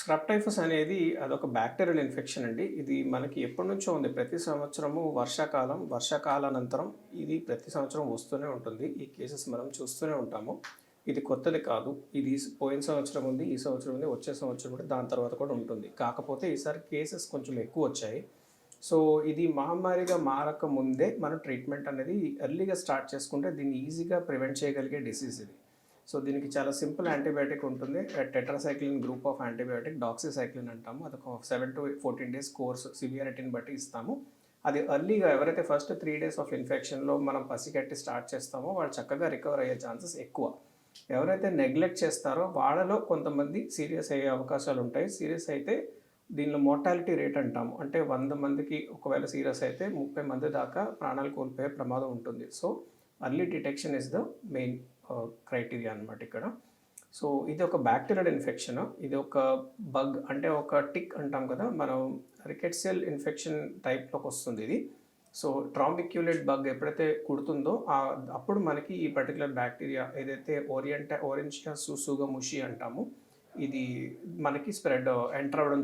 Scrub typhus అనేది అదొక bacterial infection అండి. ఇది మనకి ఎప్పటినుంచో ఉంది. ప్రతి సంవత్సరము వర్షాకాలానంతరం ఇది ప్రతి సంవత్సరం వస్తూనే ఉంటుంది. ఈ కేసెస్ మనం చూస్తూనే ఉంటాము. ఇది కొత్తది కాదు. ఇది పోయిన సంవత్సరం ఉంది, ఈ సంవత్సరం ఉంది, వచ్చే సంవత్సరం కూడా దాని తర్వాత కూడా ఉంటుంది. కాకపోతే ఈసారి కేసెస్ కొంచెం ఎక్కువొచ్చాయి. సో, ఇది మహమ్మారిగా మారక ముందే మనం ట్రీట్మెంట్ అనేది ఎర్లీగా స్టార్ట్ చేసుకుంటే దీన్ని ఈజీగా ప్రివెంట్ చేయగలిగే డిసీజ్ ఇది. సో, దీనికి చాలా సింపుల్ యాంటీబయాటిక్ ఉంటుంది. Tetracycline group of antibiotic doxycycline అంటాము. అదొక 7-14 డేస్ కోర్స్ సివియారిటీని బట్టి ఇస్తాము. అది ఎర్లీగా ఎవరైతే ఫస్ట్ 3 డేస్ ఆఫ్ ఇన్ఫెక్షన్‌లో మనం పసిగట్టి స్టార్ట్ చేస్తామో వాళ్ళు చక్కగా రికవర్ అయ్యే ఛాన్సెస్ ఎక్కువ. ఎవరైతే నెగ్లెక్ట్ చేస్తారో వాళ్ళలో కొంతమంది సీరియస్ అయ్యే అవకాశాలుంటాయి. సీరియస్ అయితే దీనిలో మోర్టాలిటీ రేట్ అంటాము. అంటే 100 మందికి ఒకవేళ సీరియస్ అయితే 30 మంది దాకా ప్రాణాలు కోల్పోయే ప్రమాదం ఉంటుంది. So, early detection is the main criteria అనమాట ఇక్కడ. సో, ఇది ఒక బ్యాక్టీరియల్ ఇన్ఫెక్షన్. ఇది ఒక బగ్ అంటే ఒక టిక్ అంటాం కదా! మనం రికెట్సియల్ ఇన్ఫెక్షన్ టైప్‌లోకి వస్తుంది ఇది. సో, ట్రాంబిక్యులేట్ బగ్ ఎప్పుడైతే కుడుతుందో అప్పుడు మనకి ఈ పర్టిక్యులర్ బ్యాక్టీరియా ఏదైతే ఓరియెంటియా సూసుగముషి అంటామో ఇది మనకి ఎంటర్ అవ్వడం